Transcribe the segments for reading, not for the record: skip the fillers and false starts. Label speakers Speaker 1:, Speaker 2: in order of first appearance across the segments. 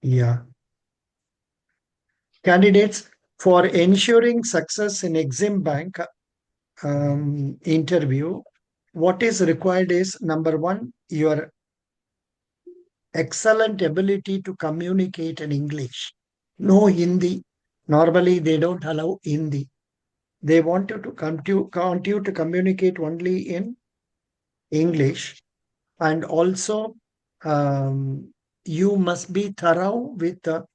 Speaker 1: Yeah. Candidates for ensuring success in Exim Bank interview, what is required is number one, your excellent ability to communicate in English. No Hindi. Normally, they don't allow Hindi. They want you to want you to communicate only in English, and also um, you must be thorough with the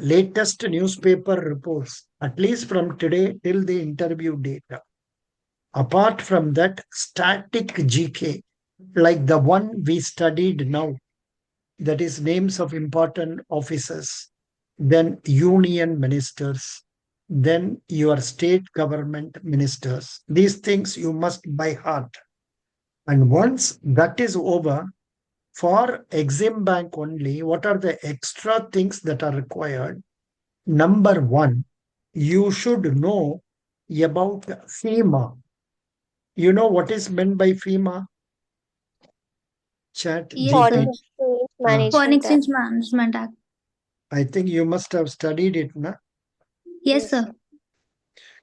Speaker 1: latest newspaper reports, at least from today till the interview date. Apart from that, static GK, like the one we studied now, that is names of important officers, then union ministers, then your state government ministers. These things you must by heart. And once that is over, for Exim Bank only, what are the extra things that are required? Number one, you should know about FEMA. You know what is meant by FEMA? Chat
Speaker 2: Yes,
Speaker 3: Foreign
Speaker 2: sir.
Speaker 1: GPT.
Speaker 3: Exchange
Speaker 2: Foreign
Speaker 3: Management Act.
Speaker 2: Exchange Management Act.
Speaker 1: I think you must have studied it, na?
Speaker 2: Yes,
Speaker 3: Yes,
Speaker 2: sir.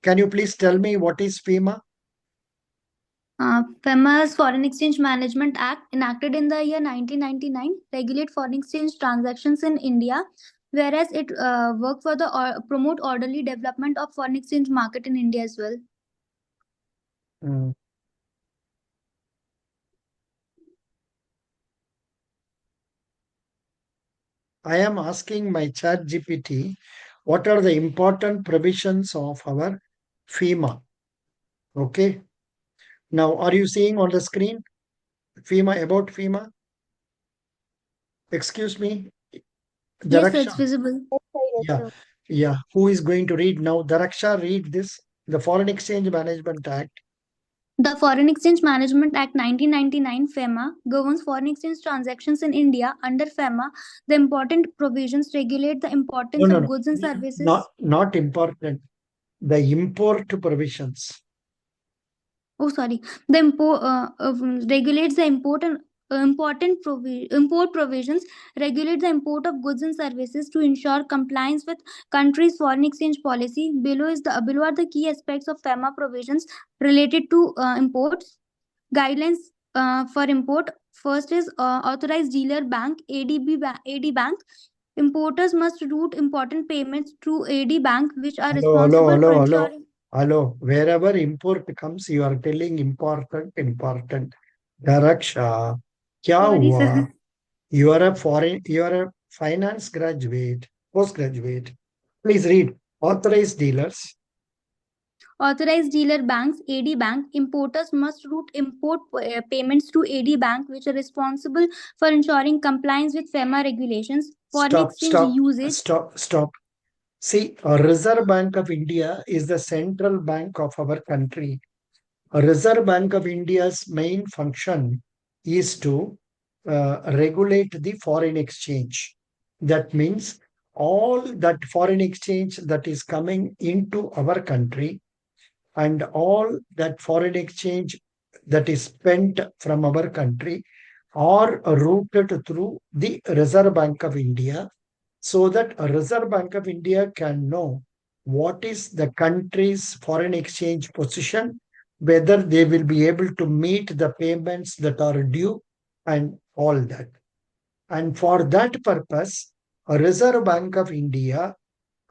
Speaker 1: Can you please tell me what is FEMA?
Speaker 2: FEMA's Foreign Exchange Management Act, enacted in the year 1999, regulate foreign exchange transactions in India, whereas it work for the promote orderly development of foreign exchange market in India as well.
Speaker 1: Mm. I am asking my chat GPT, what are the important provisions of our FEMA? Okay. Now, are you seeing on the screen FEMA, about FEMA? Excuse me,
Speaker 2: Yes, sir,
Speaker 1: Daraksha.
Speaker 2: it's visible.
Speaker 3: yes, sir. Yes,
Speaker 1: Yeah,
Speaker 3: sir.
Speaker 1: yeah. Who is going to read now? Daraksha, read this. The Foreign Exchange Management Act.
Speaker 2: The Foreign Exchange Management Act 1999 (FEMA) governs foreign exchange transactions in India. Under FEMA, the important provisions regulate the
Speaker 1: No,
Speaker 2: importance
Speaker 1: no,
Speaker 2: of
Speaker 1: no.
Speaker 2: goods and
Speaker 1: Not,
Speaker 2: services.
Speaker 1: not important. The import provisions.
Speaker 2: Oh, sorry. The regulates the import provisions regulate the import of goods and services to ensure compliance with country's foreign exchange policy. Below are the key aspects of FEMA provisions related to imports. Guidelines for import. First is authorized dealer bank AD bank. Importers must route important payments through AD bank, which are
Speaker 1: Hello, hello,
Speaker 2: responsible for
Speaker 1: hello, hello.
Speaker 2: ensuring.
Speaker 1: Hello. Wherever import comes, you are telling important, important. Daraksha, kya
Speaker 2: Sorry,
Speaker 1: hua?
Speaker 2: sir.
Speaker 1: You are a finance graduate, postgraduate. Please read. Authorized dealers.
Speaker 2: Authorized dealer banks (AD bank). Importers must route import payments to AD bank, which are responsible for ensuring compliance with FEMA regulations. Foreign
Speaker 1: Stop,
Speaker 2: exchange
Speaker 1: stop,
Speaker 2: usage.
Speaker 1: stop, stop. See, a Reserve Bank of India is the central bank of our country. A Reserve Bank of India's main function is to regulate the foreign exchange. That means all that foreign exchange that is coming into our country, and all that foreign exchange that is spent from our country are routed through the Reserve Bank of India, so that a Reserve Bank of India can know what is the country's foreign exchange position, whether they will be able to meet the payments that are due, and all that. And for that purpose, a Reserve Bank of India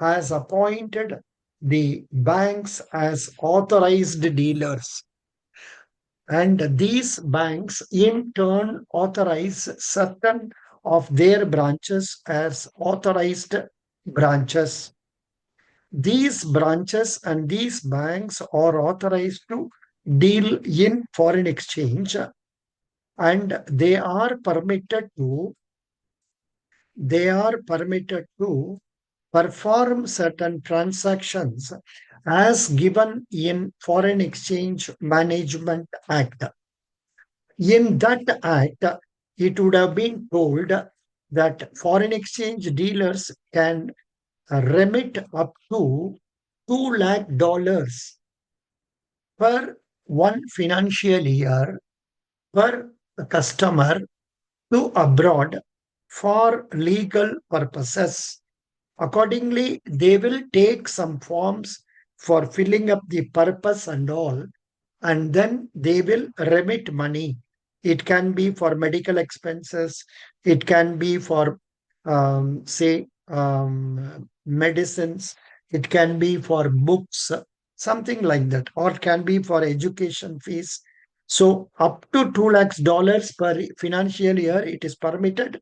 Speaker 1: has appointed the banks as authorized dealers. And these banks in turn authorize certain of their branches as authorized branches. These branches and these banks are authorized to deal in foreign exchange, and they are permitted to perform certain transactions as given in Foreign Exchange Management Act. In that act, it would have been told that foreign exchange dealers can remit up to $2 lakh per one financial year per customer to abroad for legal purposes. Accordingly, they will take some forms for filling up the purpose and all, and then they will remit money. It can be for medical expenses, it can be for, say, medicines, it can be for books, something like that, or it can be for education fees. So, up to 2 lakhs dollars per financial year, it is permitted.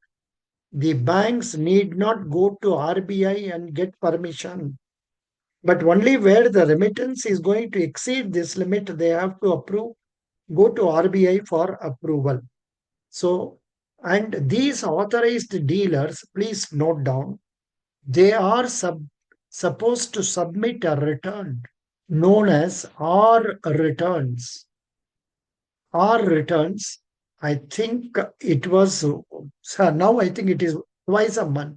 Speaker 1: The banks need not go to RBI and get permission, but only where the remittance is going to exceed this limit, they have to approve, go to RBI for approval. So, and these authorized dealers, please note down, they are supposed to submit a return known as R returns. R returns, I think it was, now I think it is twice a month.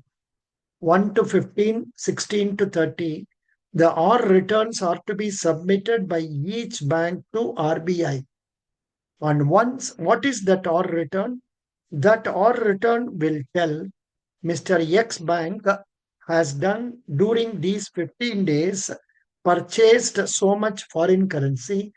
Speaker 1: 1 to 15, 16 to 30, the R returns are to be submitted by each bank to RBI. And once, what is that R return? That R return will tell Mr. X bank has done during these 15 days, purchased so much foreign currency,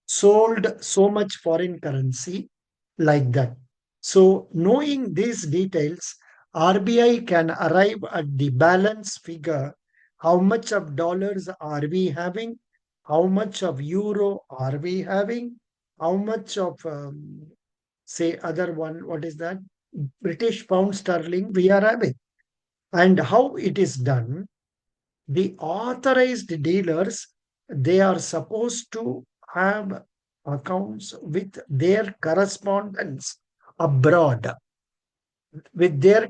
Speaker 1: sold so much foreign currency, like that. So, knowing these details, RBI can arrive at the balance figure. How much of dollars are we having? How much of euro are we having? How much of, say, other one, what is that? British pound sterling we are having. And how it is done, the authorized dealers, they are supposed to have accounts with their correspondents abroad, with their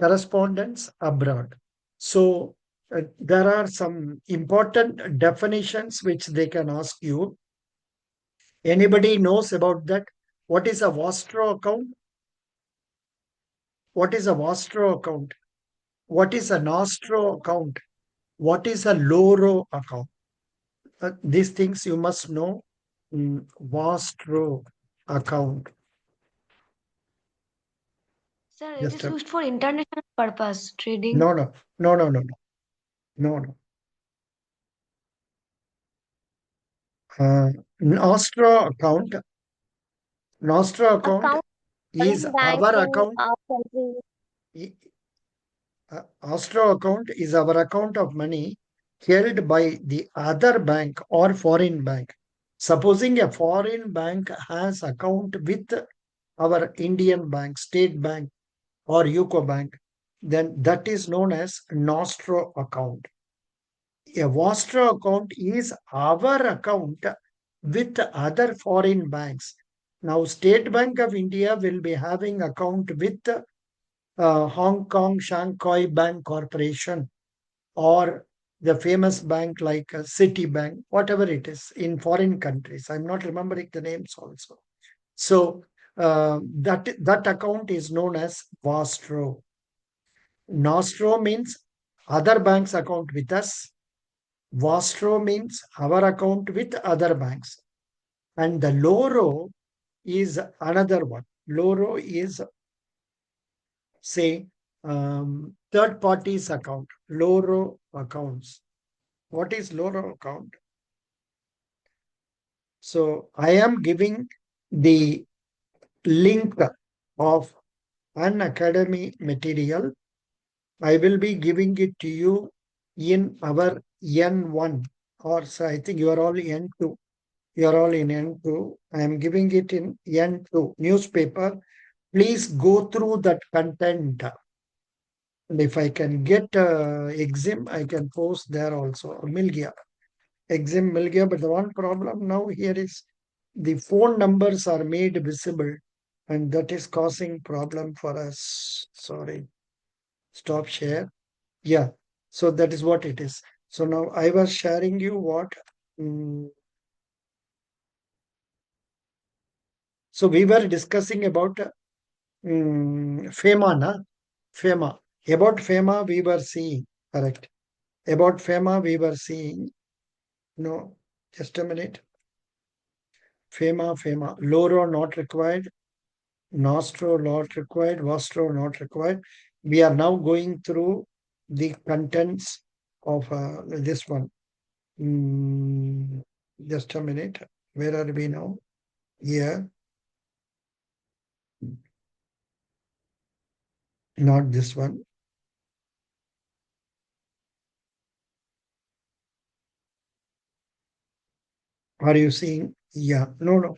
Speaker 1: correspondents abroad. So there are some important definitions which they can ask you. Anybody knows about that? What is a Vostro account? What is a Vostro account? What is a Nostro account? What is a Loro account? These things you must know. Vostro account.
Speaker 3: Sir, it
Speaker 1: Just
Speaker 3: is
Speaker 1: a,
Speaker 3: used for international purpose, trading.
Speaker 1: no, no, no, no, no, no, no, no. Nostro account. Nostro account
Speaker 3: Account
Speaker 1: is
Speaker 3: foreign banks
Speaker 1: our
Speaker 3: in
Speaker 1: account.
Speaker 3: our country.
Speaker 1: Nostro account is our account of money held by the other bank or foreign bank. Supposing a foreign bank has account with our Indian bank, State Bank, or UCO Bank, then that is known as Nostro account. A Vostro account is our account with other foreign banks. Now, State Bank of India will be having account with Hong Kong Shanghai Bank Corporation, or the famous bank like Citibank, whatever it is in foreign countries. I'm not remembering the names also. So that account is known as Vostro. Nostro means other bank's account with us. Vostro means our account with other banks. And the Loro is another one. Loro is, say, third party's account. Loro accounts. What is Loro account? So I am giving the link of an academy material. I will be giving it to you in our N1, or so I think you are all N2. You are all in N2. I am giving it in N2 newspaper. Please go through that content. And if I can get Exim, I can post there also. Milgia. Exim Milgia. But the one problem now here is the phone numbers are made visible, and that is causing problem for us. Sorry. Stop share. Yeah. So that is what it is. So now I was sharing you what. So we were discussing about FEMA, na? FEMA. About FEMA, we were seeing, correct. About FEMA, we were seeing, no, just a minute. FEMA, Loro not required. Nostro not required, Vostro not required. We are now going through the contents of this one. Just a minute. Where are we now? Here. Not this one. Are you seeing? Yeah. No.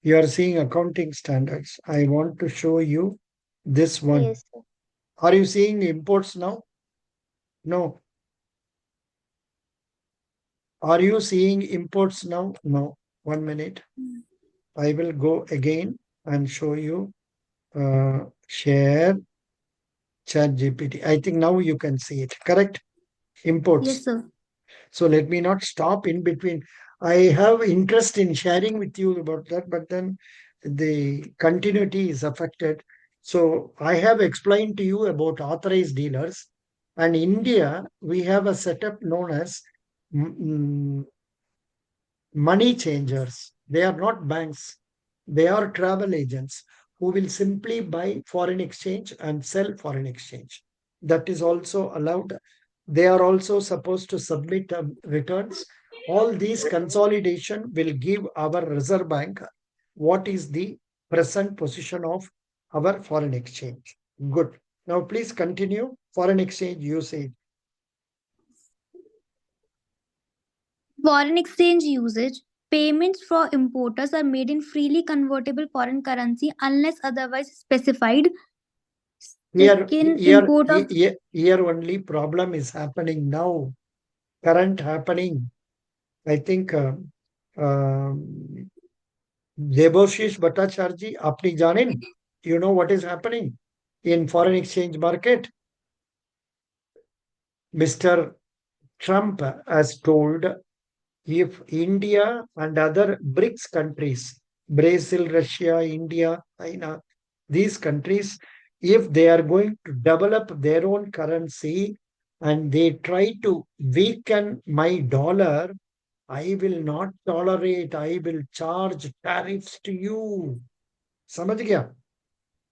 Speaker 1: You are seeing accounting standards. I want to show you this one.
Speaker 4: Yes, sir.
Speaker 1: Are you seeing imports now? No. Are you seeing imports now? No. 1 minute. I will go again and show you share chat GPT. I think now you can see it. Correct? Imports.
Speaker 2: Yes, sir.
Speaker 1: So let me not stop in between. I have interest in sharing with you about that, but then the continuity is affected. So I have explained to you about authorized dealers. And India, we have a setup known as money changers. They are not banks. They are travel agents who will simply buy foreign exchange and sell foreign exchange. That is also allowed. They are also supposed to submit returns. All these consolidation will give our Reserve Bank what is the present position of our foreign exchange. Good. Now please continue. Foreign exchange usage.
Speaker 2: Foreign exchange usage. Payments for importers are made in freely convertible foreign currency unless otherwise specified.
Speaker 1: Here,
Speaker 2: Second,
Speaker 1: here,
Speaker 2: import of
Speaker 1: here only problem is happening now. Current happening. I think Deboshish Bhattacharya, apni janin. You know what is happening in foreign exchange market? Mr. Trump has told if India and other BRICS countries, Brazil, Russia, India, China, these countries, if they are going to develop their own currency and they try to weaken my dollar, I will not tolerate, I will charge tariffs to you. समझ गया?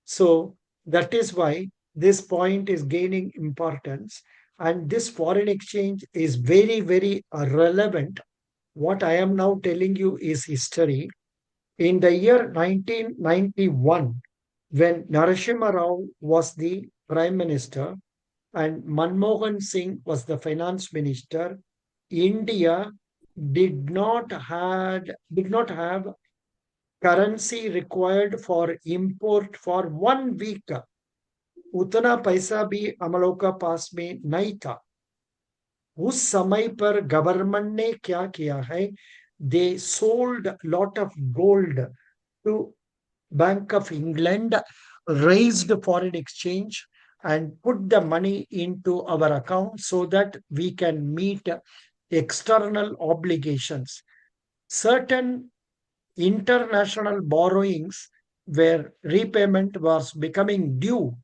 Speaker 1: So that is why this point is gaining importance. And this foreign exchange is very, very relevant. What I am now telling you is history. In the year 1991, when Narasimha Rao was the prime minister and Manmohan Singh was the finance minister, India did not have currency required for import for 1 week. उतना पैसा भी हम लोग का पास में नहीं था. उस समय पर गवर्नमेंट ने क्या किया है? They sold lot of gold to Bank of England, raised foreign exchange and put the money into our account so that we can meet external obligations. Certain international borrowings where repayment was becoming due,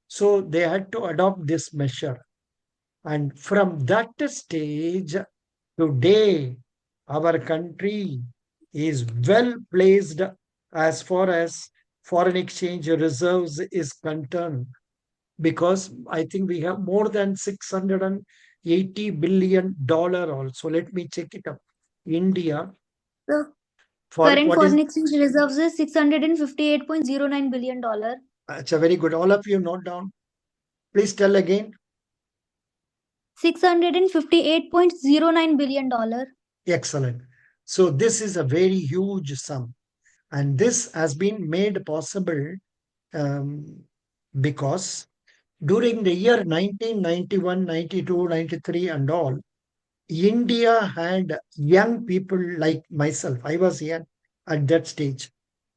Speaker 1: so they had to adopt this measure. And from that stage, today, our country is well placed as far as foreign exchange reserves is concerned, because I think we have more than $680 billion also. Let me check it up. India,
Speaker 2: the
Speaker 1: for
Speaker 2: current
Speaker 1: what is,
Speaker 2: foreign exchange reserves is $658.09 billion.
Speaker 1: it's a very good. All of you note down. Please tell again.
Speaker 2: $658.09 billion.
Speaker 1: Excellent. So this is a very huge sum. And this has been made possible because during the year 1991, 92, 93 and all, India had young people like myself. I was young at that stage,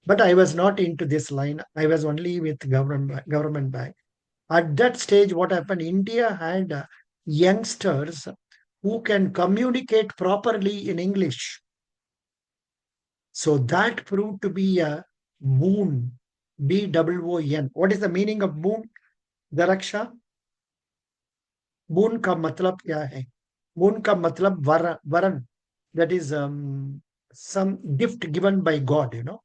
Speaker 1: but I was not into this line. I was only with government bank. At that stage, what happened? India had youngsters who can communicate properly in English. So that proved to be a boon. BOON. What is the meaning of boon? Daraksha? Boon का मतलब क्या है? Boon का मतलब varan. That is some gift given by God, you know.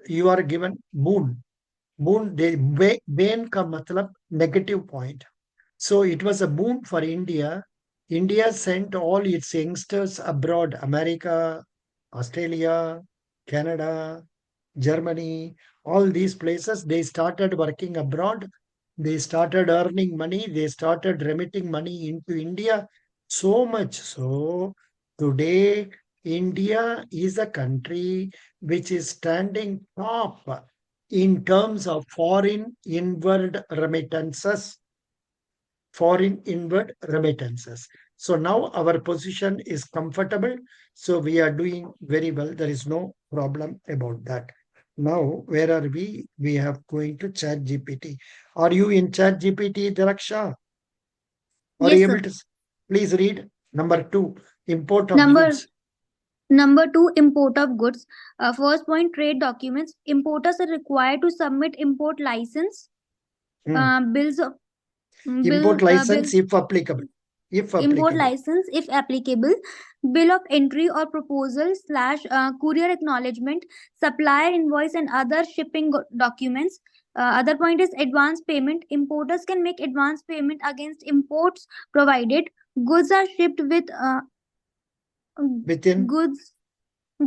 Speaker 1: You are given boon. boon, bain ka matlab negative point. So it was a boon for India. India sent all its youngsters abroad, America, Australia, Canada, Germany, all these places. They started working abroad. They started earning money. They started remitting money into India. So much so, today, India is a country which is standing top in terms of foreign inward remittances. Foreign inward remittances. So now our position is comfortable. So we are doing very well. There is no problem about that. Now, where are we? We have going to Chat GPT. Are you in Chat GPT, Daraksha? Are
Speaker 2: Yes,
Speaker 1: you
Speaker 2: sir.
Speaker 1: able to please read number 2, import of
Speaker 2: Number
Speaker 1: goods?
Speaker 2: Number two, import of goods. First point, trade documents. Importers are required to submit import license,
Speaker 1: Hmm.
Speaker 2: bills of
Speaker 1: Import
Speaker 2: bill,
Speaker 1: license if applicable. If
Speaker 2: import
Speaker 1: applicable.
Speaker 2: license if applicable, bill of entry or proposal slash courier acknowledgement, supplier invoice and other shipping documents. Other point is advance payment. Importers can make advance payment against imports provided goods are shipped with
Speaker 1: Within
Speaker 2: goods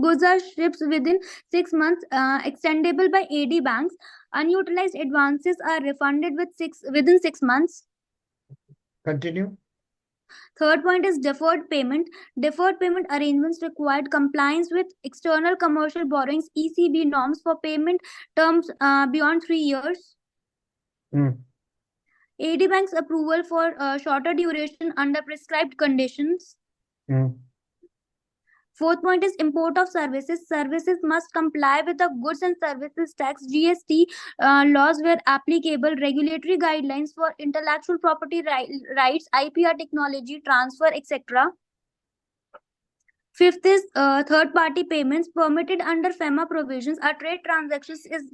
Speaker 2: goods are shipped within 6 months, extendable by AD banks. Unutilized advances are refunded within 6 months.
Speaker 1: continue.
Speaker 2: Third point is deferred payment. Deferred payment arrangements required compliance with external commercial borrowings (ECB) norms for payment terms beyond 3 years.
Speaker 1: Hmm.
Speaker 2: AD banks approval for shorter duration under prescribed conditions.
Speaker 1: Hmm.
Speaker 2: Fourth point is import of services. Services must comply with the goods and services tax (GST) laws where applicable. Regulatory guidelines for intellectual property rights, IPR technology transfer, etc. Fifth is third party payments permitted under FEMA provisions. A trade transactions is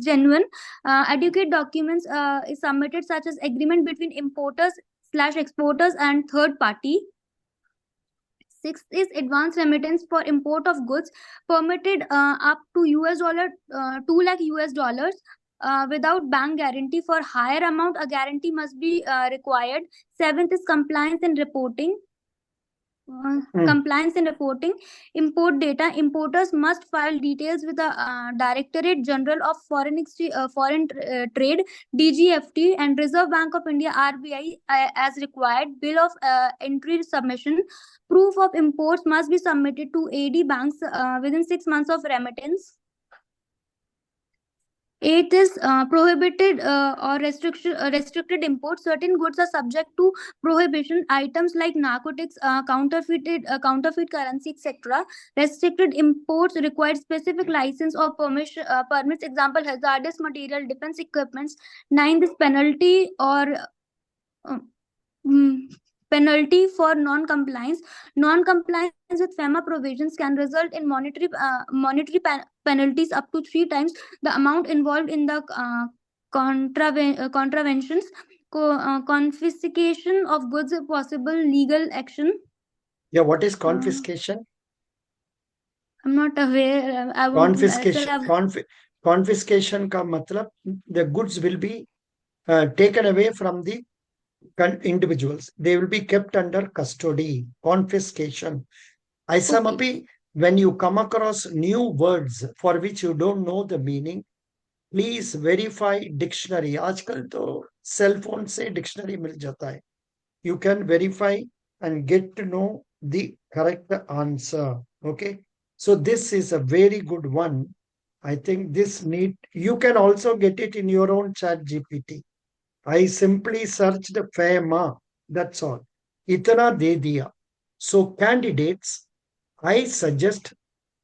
Speaker 2: genuine. Adequate documents is submitted such as agreement between importers slash exporters and third party. Sixth is advance remittance for import of goods permitted up to US dollar 2 lakh US dollars without bank guarantee. For higher amount, a guarantee must be required. Seventh is compliance and reporting.
Speaker 1: Hmm.
Speaker 2: Compliance and reporting. Import data. Importers must file details with the Directorate General of Foreign Trade (DGFT) and Reserve Bank of India (RBI) as required. Bill of entry submission. Proof of imports must be submitted to AD banks within 6 months of remittance. Eighth is prohibited or restricted import. Certain goods are subject to prohibition. Items like narcotics, counterfeit currency, etc. Restricted imports require specific license or permits. Example: hazardous material, defense equipments. Ninth is uh, mm, penalty for non-compliance. Non-compliance with FEMA provisions can result in monetary penalties up to 3 times the amount involved in the contraventions. Confiscation of goods, possible legal action.
Speaker 1: Yeah, what is
Speaker 2: Uh,
Speaker 1: confiscation?
Speaker 2: I'm not aware. I won't. Sir,
Speaker 1: Confiscation. Confiscation का मतलब the goods will be taken away from the individuals. They will be kept under custody. Confiscation.
Speaker 2: okay.
Speaker 1: Aisamapi, when you come across new words for which you don't know the meaning, please verify dictionary. आजकल तो cell phone से dictionary मिल जाता है. You can verify and get to know the correct answer. Okay. So this is a very good one. I think you can also get it in your own chat GPT. I simply searched FEMA. That's all. Itana de diya. So candidates, I suggest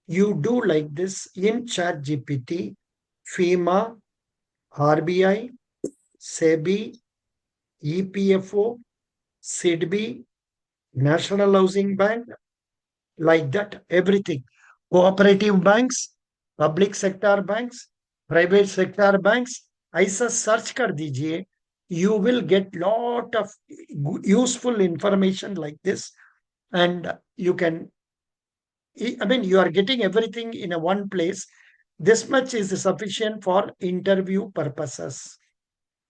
Speaker 1: you do like this in chat GPT, FEMA, RBI, SEBI, EPFO, SIDBI, National Housing Bank, like that, everything. Cooperative banks, public sector banks, private sector banks, ऐसा search कर दीजिए. You will get lot of useful information like this, and you can. I mean, you are getting everything in a one place. This much is sufficient for interview purposes.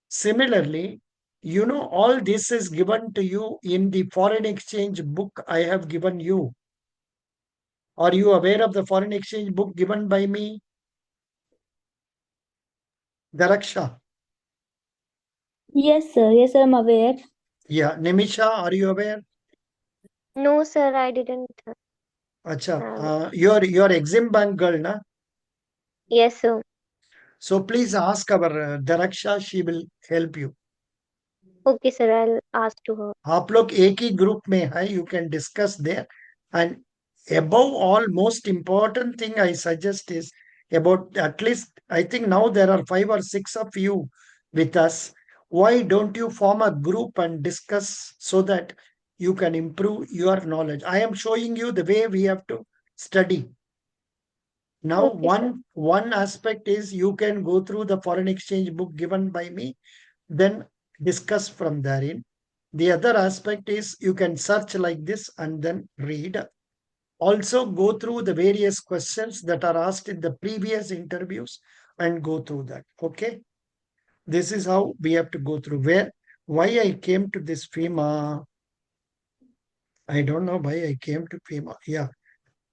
Speaker 1: Similarly, all this is given to you in the foreign exchange book I have given you. Are you aware of the foreign exchange book given by me? Daraksha.
Speaker 2: Yes, sir. Yes, sir, I'm aware.
Speaker 1: Yeah. Nimisha, are you aware?
Speaker 3: No, sir, I didn't
Speaker 1: Acha.
Speaker 3: have.
Speaker 1: You're Exim Bank girl, na?
Speaker 3: Yes, sir.
Speaker 1: So please ask our Daraksha, she will help you.
Speaker 3: Okay, sir, I'll ask to her.
Speaker 1: आप लोग एक ही group में है, you can discuss there. And above all, most important thing I suggest is about, at least I think now there are 5 or 6 of you with us. Why don't you form a group and discuss so that you can improve your knowledge? I am showing you the way we have to study. Now,
Speaker 3: Okay, sir.
Speaker 1: one aspect is you can go through the foreign exchange book given by me, then discuss from therein. The other aspect is you can search like this and then read. Also, go through the various questions that are asked in the previous interviews and go through that. Okay. This is how we have to go through. Why I came to this FEMA, I don't know why I came to FEMA. Yeah.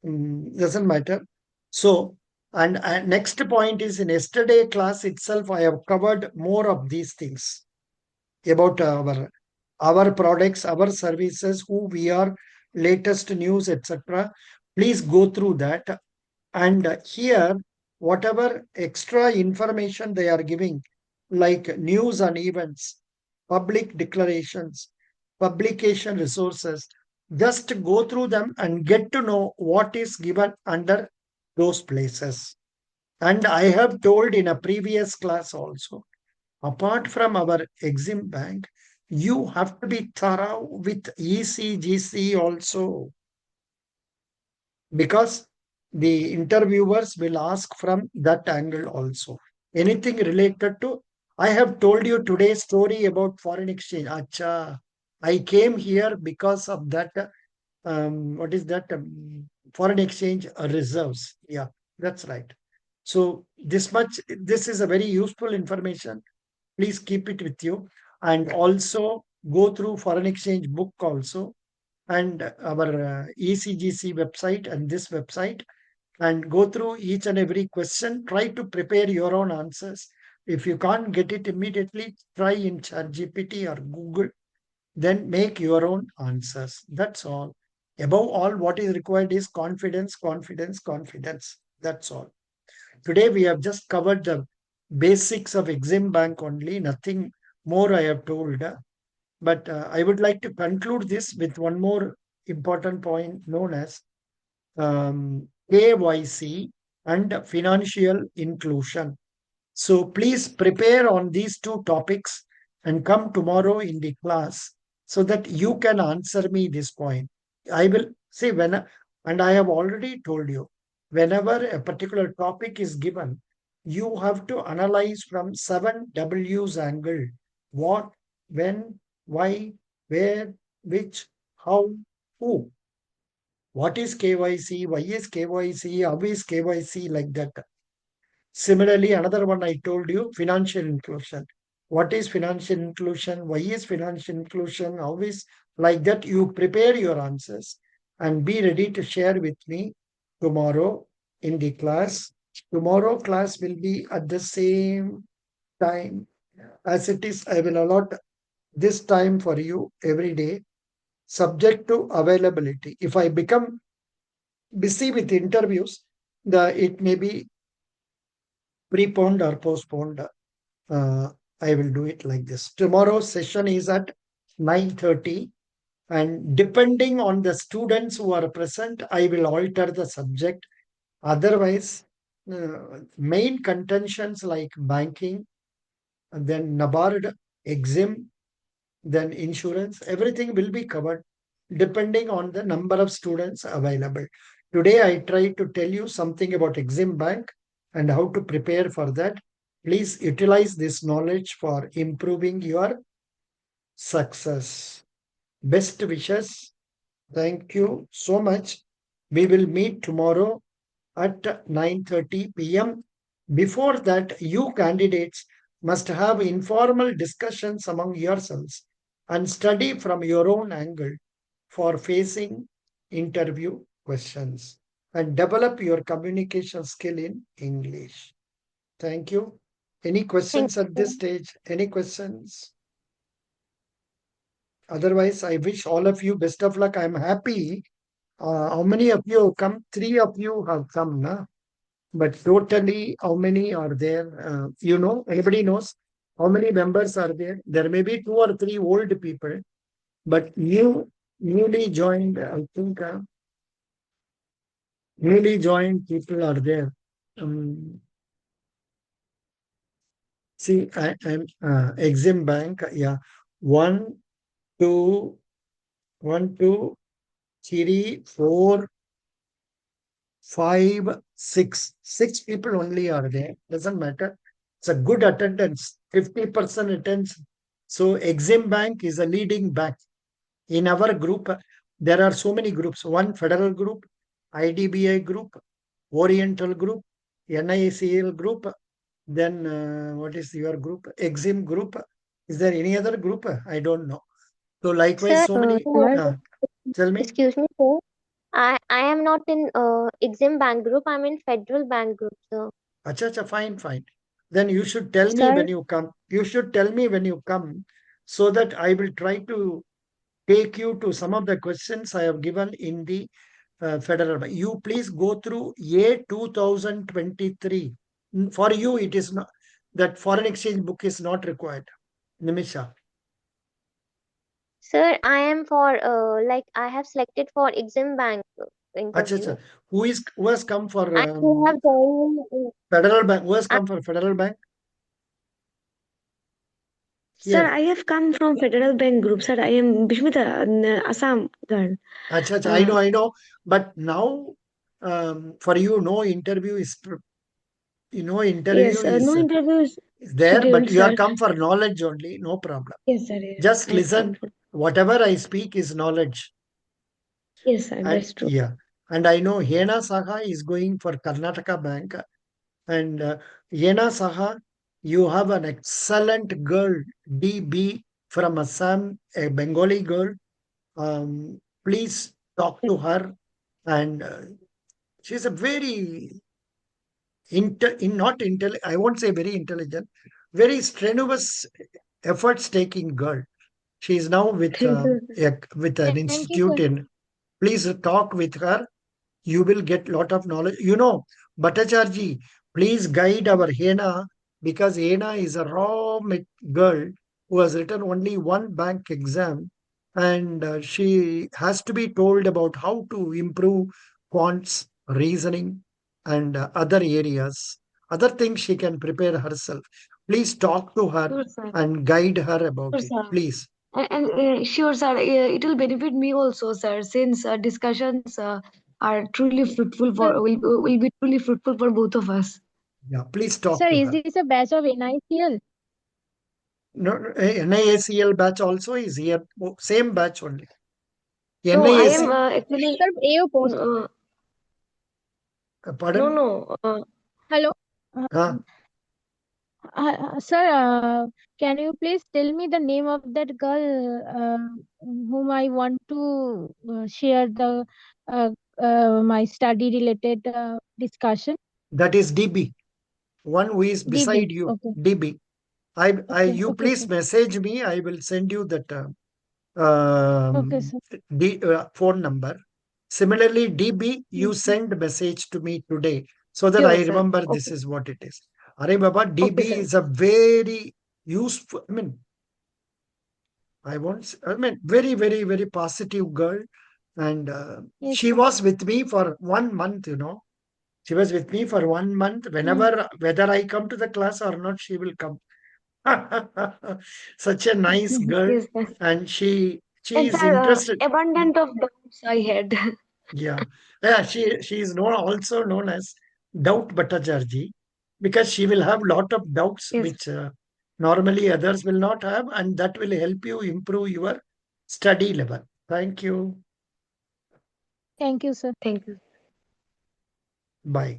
Speaker 1: Doesn't matter. So, and next point is in yesterday class itself, I have covered more of these things about our products, our services, who we are, latest news, etc. Please go through that. And here, whatever extra information they are giving, like news and events, public declarations, publication resources, just go through them and get to know what is given under those places. And I have told in a previous class also, apart from our Exim Bank, you have to be thorough with ECGC also, because the interviewers will ask from that angle also. Anything related to, I have told you today's story about foreign exchange. Acha, I came here because of that. What is that? Foreign exchange reserves. Yeah, that's right. So this is a very useful information. Please keep it with you, and also go through foreign exchange book also, and our ECGC website and this website, and go through each and every question. Try to prepare your own answers. If you can't get it immediately, try in ChatGPT or Google, then make your own answers. That's all. Above all, what is required is confidence, confidence, confidence. That's all. Today we have just covered the basics of Exim Bank only, nothing more I have told. But I would like to conclude this with one more important point known as KYC and financial inclusion. So please prepare on these two topics and come tomorrow in the class so that you can answer me this point. I will say and I have already told you, whenever a particular topic is given, you have to analyze from 7 W's angle: what, when, why, where, which, how, who. What is KYC? Why is KYC? How is KYC, like that? Similarly, another one I told you, financial inclusion. What is financial inclusion? Why is financial inclusion? How is, like that? You prepare your answers and be ready to share with me tomorrow in the class. Tomorrow class will be at the same time as it is. I will allot this time for you every day, subject to availability. If I become busy with interviews, it may be preponed or postponed. I will do it like this. Tomorrow's session is at 9:30, and depending on the students who are present, I will alter the subject. Otherwise, main contentions like banking, and then Nabard, Exim, then insurance, everything will be covered depending on the number of students available. Today, I try to tell you something about Exim Bank and how to prepare for that. Please utilize this knowledge for improving your success. Best wishes. Thank you so much. We will meet tomorrow at 9:30 p.m. Before that, you candidates must have informal discussions among yourselves and study from your own angle for facing interview questions and develop your communication skill in English. Thank you. Any
Speaker 3: Thank
Speaker 1: questions
Speaker 3: you,
Speaker 1: at
Speaker 3: sir.
Speaker 1: this stage? Any questions? Otherwise, I wish all of you best of luck. I'm happy. How many of you have come? 3 of you have come, na? But totally, how many are there? Anybody knows how many members are there? There may be 2 or 3 old people, but newly joined, I think, newly joined people are there. See, I'm Exim Bank. Yeah, one, two, 1, 2, 3, 4, 5, 6. 6 people only are there. Doesn't matter. It's a good attendance. 50% attendance. So Exim Bank is a leading bank. In our group, there are so many groups. One federal group, IDBI group, Oriental group, NICL group. Then what is your group? Exim group. Is there any other group? I don't know. So likewise,
Speaker 3: Sir,
Speaker 1: so many.
Speaker 2: Sir,
Speaker 1: Tell me.
Speaker 3: excuse me, sir. I am not in Exim Bank Group. I'm in Federal Bank Group, sir.
Speaker 1: Acha, acha, fine, fine. Then you should tell me
Speaker 2: sir,
Speaker 1: when you come. You should tell me when you come so that I will try to take you to some of the questions I have given in the federal bank. You please go through A 2023. For you, it is not that foreign exchange book is not required. Nimisha.
Speaker 3: Sir, I am for like I have selected for Exim Bank
Speaker 1: Acha,
Speaker 3: interview.
Speaker 1: acha. Who has come for
Speaker 3: And you have joined
Speaker 1: federal bank? Who has
Speaker 3: uh,
Speaker 1: come for federal bank?
Speaker 4: Sir,
Speaker 1: Here.
Speaker 4: I have come from Federal Bank Group. Sir, I am Bishmita, Assam girl.
Speaker 1: Acha, acha.
Speaker 4: Uh,
Speaker 1: I know. But now, for you, no interview is interview
Speaker 4: yes, no
Speaker 1: is
Speaker 4: interview is
Speaker 1: there, but
Speaker 4: scheduled,
Speaker 1: you are
Speaker 4: sir.
Speaker 1: come for knowledge only, no problem.
Speaker 4: Yes, sir. Yes,
Speaker 1: Just
Speaker 4: I have come
Speaker 1: listen.
Speaker 4: for.
Speaker 1: Whatever I speak is knowledge.
Speaker 4: Yes, sir.
Speaker 1: And
Speaker 4: That's true.
Speaker 1: yeah, and I know Hena Saha is going for Karnataka Bank. And Hena Saha, you have an excellent girl, DB from Assam, a Bengali girl. Please talk to her. And she's a very not intelligent. I won't say very intelligent, very strenuous, efforts taking girl. She is now with
Speaker 4: Thank you, sir.
Speaker 1: with an
Speaker 2: thank you,
Speaker 1: institute
Speaker 2: sir.
Speaker 1: in. Please talk with her. You will get lot of knowledge. Bhattacharji, please guide our Hena because Hena is a girl who has written only one bank exam, and she has to be told about how to improve quants, reasoning, and other areas. Other things she can prepare herself. Please talk to her
Speaker 4: Sure, sir.
Speaker 1: and guide her about
Speaker 4: Sure,
Speaker 1: it.
Speaker 4: sir.
Speaker 1: Please.
Speaker 4: And sure, sir. It will benefit me also, sir, since discussions are truly fruitful
Speaker 2: Sir,
Speaker 4: will be truly fruitful for both of us.
Speaker 1: Yeah, please talk
Speaker 2: sir,
Speaker 1: to
Speaker 2: is
Speaker 1: her.
Speaker 2: this a batch of NICL?
Speaker 1: No, NIACL batch also is here. Same batch only.
Speaker 4: No, I am
Speaker 1: NIAC,
Speaker 4: actually
Speaker 2: Sir, AO post.
Speaker 4: no,
Speaker 1: pardon?
Speaker 4: no.
Speaker 2: Hello. Uh,
Speaker 1: Huh?
Speaker 2: sir, can you please tell me the name of that girl whom I want to share the my study related discussion?
Speaker 1: That is DB. One who is
Speaker 2: DB.
Speaker 1: beside you.
Speaker 2: Okay.
Speaker 1: DB.
Speaker 2: Okay.
Speaker 1: You
Speaker 2: Okay,
Speaker 1: please
Speaker 2: sir.
Speaker 1: message me. I will send you that
Speaker 2: Okay,
Speaker 1: um,
Speaker 2: sir.
Speaker 1: phone number. Similarly, DB, you
Speaker 2: Mhm.
Speaker 1: send message to me today so that
Speaker 4: Sure,
Speaker 1: I
Speaker 4: sir.
Speaker 1: remember this
Speaker 4: Okay.
Speaker 1: is what it is. Are Baba,
Speaker 4: Okay,
Speaker 1: DB
Speaker 4: sir.
Speaker 1: is a very useful, very, very, very positive girl. And
Speaker 2: Yes,
Speaker 1: she
Speaker 2: sir.
Speaker 1: was with me for 1 month. She was with me for 1 month.
Speaker 2: Mm.
Speaker 1: Whether I come to the class or not, she will come. Such a nice girl.
Speaker 4: Yes, sir.
Speaker 1: And she
Speaker 4: And
Speaker 1: is
Speaker 4: sir,
Speaker 1: interested.
Speaker 4: abundant of doubts I had.
Speaker 1: Yeah. Yeah, she is also known as Doubt Bhattacharji because she will have lot of doubts
Speaker 4: Yes.
Speaker 1: which normally others will not have, and that will help you improve your study level. Thank you.
Speaker 2: Thank you, sir.
Speaker 4: Thank you.
Speaker 1: Bye.